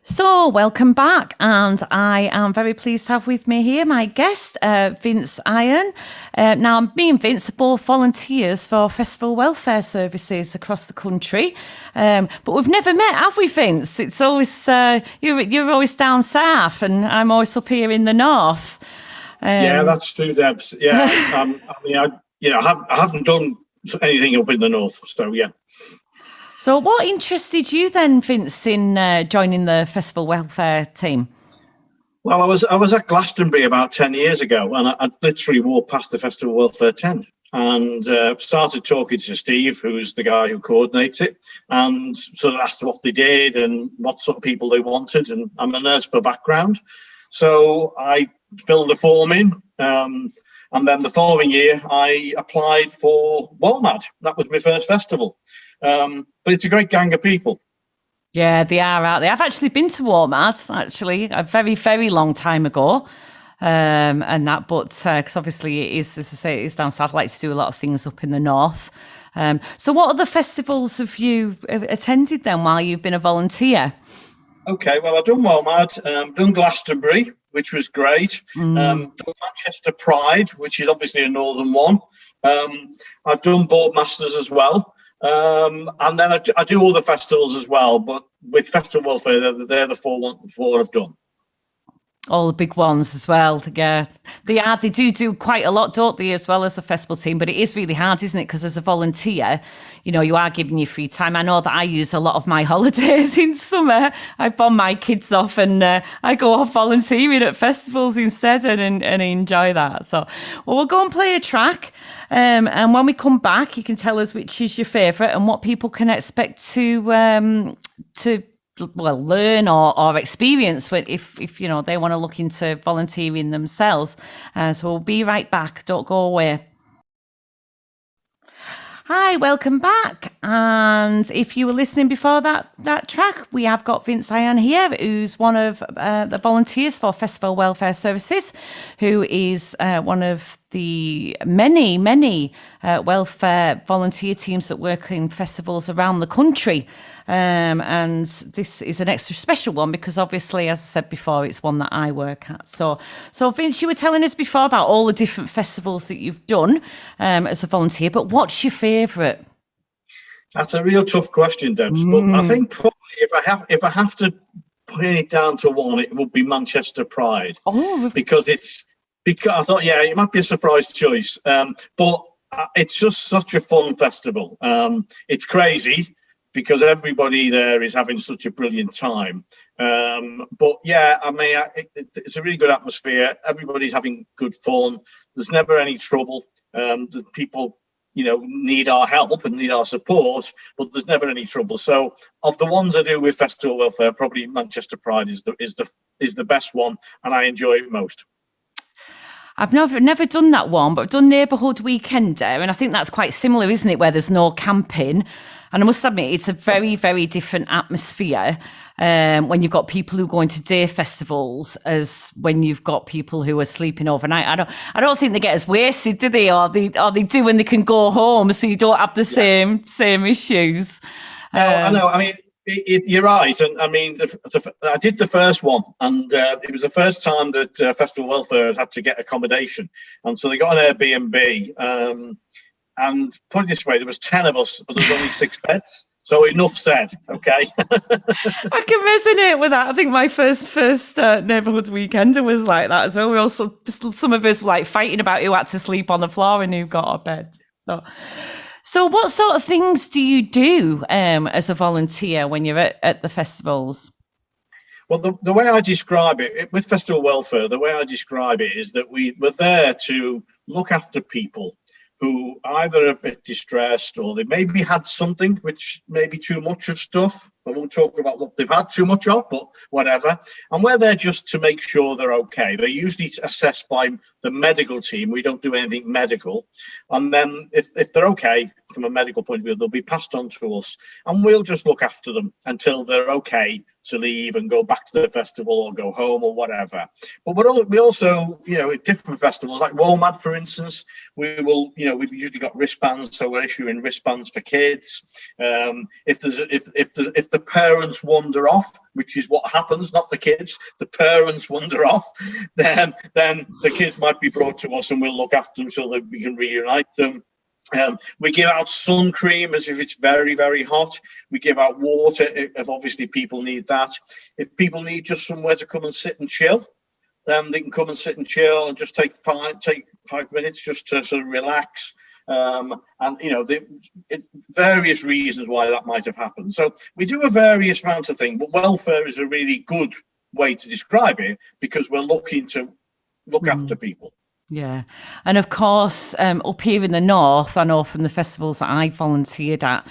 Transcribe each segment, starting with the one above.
So, welcome back, and I am very pleased to have with me here my guest, Vince Iron. Now, me and Vince are both volunteers for festival welfare services across the country, but we've never met, have we, Vince? It's always you're always down south, and I'm always up here in the north. Yeah, that's true, Deb. Yeah, I haven't done anything up in the north, so yeah. So what interested you then, Vince, in joining the festival welfare team? Well, I was at Glastonbury about 10 years ago, and I literally walked past the festival welfare tent and started talking to Steve, who's the guy who coordinates it, and sort of asked what they did and what sort of people they wanted. And I'm a nurse by background, so I filled the form in. And then the following year, I applied for WOMAD. That was my first festival. But it's a great gang of people. Yeah, they are out there. I've actually been to WOMAD, actually, a very, very long time ago. But because obviously it is, as I say, it is down south. I like to do a lot of things up in the north. So what other festivals have you attended then while you've been a volunteer? Okay, well, I've done WOMAD, done Glastonbury, which was great. Done Manchester Pride, which is obviously a northern one. I've done Boardmasters as well. And then I do all the festivals as well, but with festival welfare, they're the four I've done. All the big ones as well. Yeah, they do quite a lot, don't they, as well as a festival team? But it is really hard, isn't it? Because as a volunteer, you are giving your free time. I know that I use a lot of my holidays in summer. I bomb my kids off and I go off volunteering at festivals instead and enjoy that. So, well, we'll go and play a track. And when we come back, you can tell us which is your favourite and what people can expect to learn or experience if they want to look into volunteering themselves. So we'll be right back. Don't go away. Hi, welcome back. And if you were listening before that track, we have got Vince Iron here, who's one of the volunteers for Festival Welfare Services, who is one of the many welfare volunteer teams that work in festivals around the country. And this is an extra special one because obviously, as I said before, it's one that I work at. So Vince, you were telling us before about all the different festivals that you've done as a volunteer, but what's your favourite? That's a real tough question, Debs. But I think probably if I have to put it down to one, it would be Manchester Pride. Oh, because I thought, yeah, it might be a surprise choice, but it's just such a fun festival. It's crazy because everybody there is having such a brilliant time. But yeah, I mean, it's a really good atmosphere. Everybody's having good fun. There's never any trouble. The people, need our help and need our support, but there's never any trouble. So of the ones I do with festival welfare, probably Manchester Pride is the best one, and I enjoy it most. I've never done that one, but I've done Neighbourhood Weekender, and I think that's quite similar, isn't it, where there's no camping. And I must admit, it's a very, very different atmosphere when you've got people who go into day festivals as when you've got people who are sleeping overnight. I don't think they get as wasted, do they? Or they do when they can go home, so you don't have the same issues. I know. I mean, you're right, and I mean, I did the first one, and it was the first time that Festival Welfare had to get accommodation, and so they got an Airbnb. And put it this way, there was 10 of us, but there was only 6 beds. So enough said, okay? I can resonate with that. I think my first Neighbourhood Weekender was like that as well. We also, some of us were like fighting about who had to sleep on the floor and who got a bed. So what sort of things do you do as a volunteer when you're at the festivals? Well, the way I describe it, with Festival Welfare, the way I describe it is that we're there to look after people who either are a bit distressed or they maybe had something which may be too much of stuff. I won't talk about what they've had too much of, but whatever. And we're there just to make sure they're okay. They're usually assessed by the medical team. We don't do anything medical. And then if they're okay, from a medical point of view, they'll be passed on to us, and we'll just look after them until they're okay to leave and go back to the festival or go home or whatever. But we also, at different festivals, like WOMAD, for instance, we've usually got wristbands, so we're issuing wristbands for kids. If the parents wander off, which is what happens, not the kids, the parents wander off, then the kids might be brought to us and we'll look after them so that we can reunite them. We give out sun cream as if it's very, very hot. We give out water if obviously people need that. If people need just somewhere to come and sit and chill, then they can come and sit and chill and just take 5 minutes just to sort of relax. Various reasons why that might have happened. So we do a various amount of things, but welfare is a really good way to describe it because we're looking to look after people. Yeah. And of course, up here in the north, I know from the festivals that I volunteered at,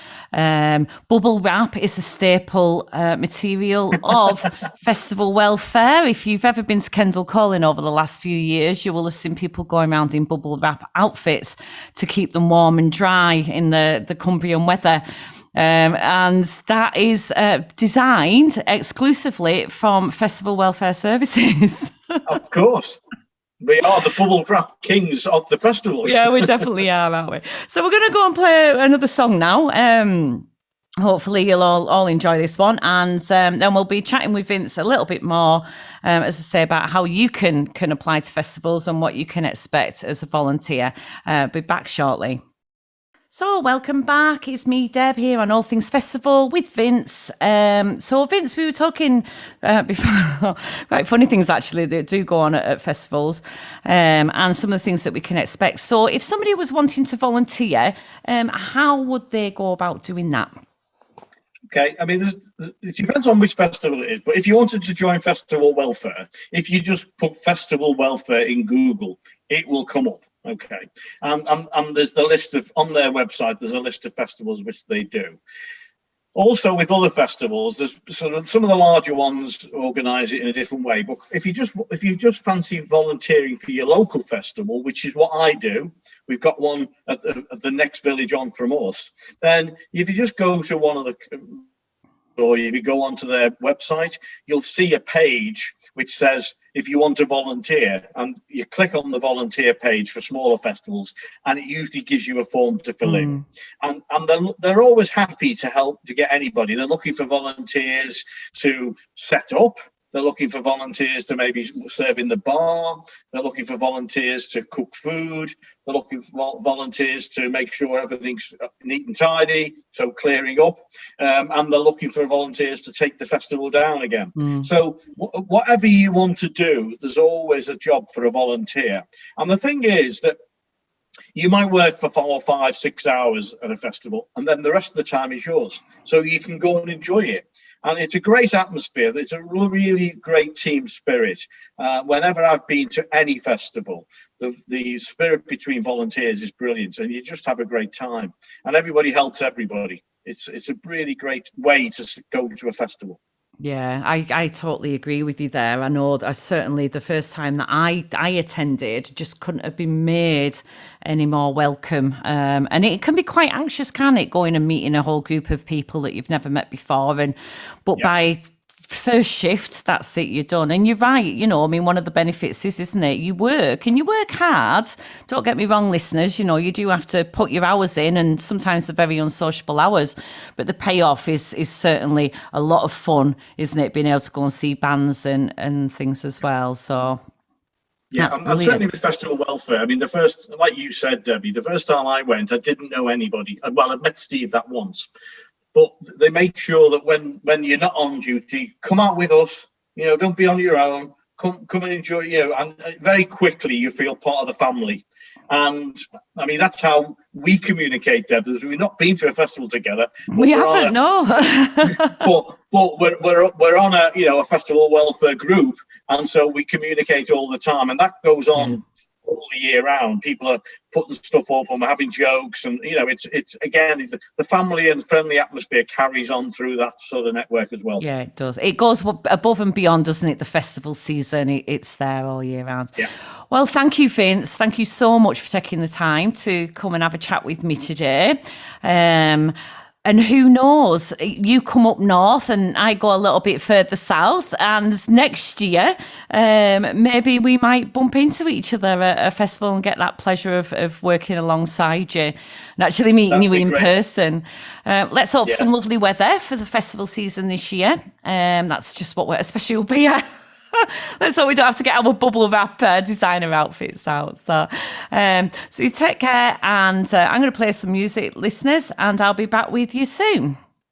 bubble wrap is a staple material of festival welfare. If you've ever been to Kendal Calling over the last few years, you will have seen people going around in bubble wrap outfits to keep them warm and dry in the Cumbrian weather. And that is designed exclusively from Festival Welfare Services. Of course. We are the bubble wrap kings of the festivals. Yeah, we definitely are, aren't we? So we're going to go and play another song now. Hopefully you'll all enjoy this one. And then we'll be chatting with Vince a little bit more, as I say, about how you can apply to festivals and what you can expect as a volunteer. Be back shortly. So welcome back. It's me, Deb, here on All Things Festival with Vince. So Vince, we were talking before, quite funny things actually that do go on at festivals, and some of the things that we can expect. So if somebody was wanting to volunteer, how would they go about doing that? Okay, I mean, it depends on which festival it is, but if you wanted to join Festival Welfare, if you just put Festival Welfare in Google, it will come up. Okay, and there's the list of, on their website, there's a list of festivals which they do. Also with other festivals, there's sort of some of the larger ones organise it in a different way. But if you just fancy volunteering for your local festival, which is what I do, we've got one at the next village on from us. Then if you just go to one of the, or if you go onto their website, you'll see a page which says if you want to volunteer, and you click on the volunteer page for smaller festivals, and it usually gives you a form to fill in. And they're always happy to help, to get anybody. They're looking for volunteers to set up. They're looking for volunteers to maybe serve in the bar. They're looking for volunteers to cook food. They're looking for volunteers to make sure everything's neat and tidy, so clearing up. And they're looking for volunteers to take the festival down again. So whatever you want to do, there's always a job for a volunteer. And the thing is that you might work for 4, 5, 6 hours at a festival, and then the rest of the time is yours. So you can go and enjoy it. And it's a great atmosphere. It's a really great team spirit. Whenever I've been to any festival, the spirit between volunteers is brilliant, and you just have a great time. And everybody helps everybody. It's a really great way to go to a festival. Yeah, I totally agree with you there. I know that certainly the first time that I attended just couldn't have been made any more welcome. And it can be quite anxious, can it, going and meeting a whole group of people that you've never met before. But by first shift, that's it, you're done. And you're right, I mean, one of the benefits is, isn't it, you work hard. Don't get me wrong, listeners, you do have to put your hours in, and sometimes they're very unsociable hours, but the payoff is certainly a lot of fun, isn't it, being able to go and see bands and things as well. So yeah, and certainly with Festival Welfare, I mean, the first, like you said, Debbie, the first time I went, I didn't know anybody. Well, I met Steve that once. But they make sure that when you're not on duty, come out with us. Don't be on your own. Come and enjoy. And very quickly you feel part of the family. And I mean, that's how we communicate, Deb. We've not been to a festival together. We haven't, no. but we're on a festival welfare group, and so we communicate all the time, and that goes on all the year round. People are putting stuff up and we're having jokes, and it's again, the family and friendly atmosphere carries on through that sort of network as well. Yeah, it does. It goes above and beyond, doesn't it? The festival season, it's there all year round. Yeah. Well, thank you, Vince. Thank you so much for taking the time to come and have a chat with me today. And who knows, you come up north and I go a little bit further south, and next year, maybe we might bump into each other at a festival and get that pleasure of working alongside you and actually meeting you in person. Let's hope some lovely weather for the festival season this year. That's just what especially will be. Let's hope we don't have to get our bubble wrap designer outfits out. So you take care, and I'm going to play some music, listeners, and I'll be back with you soon.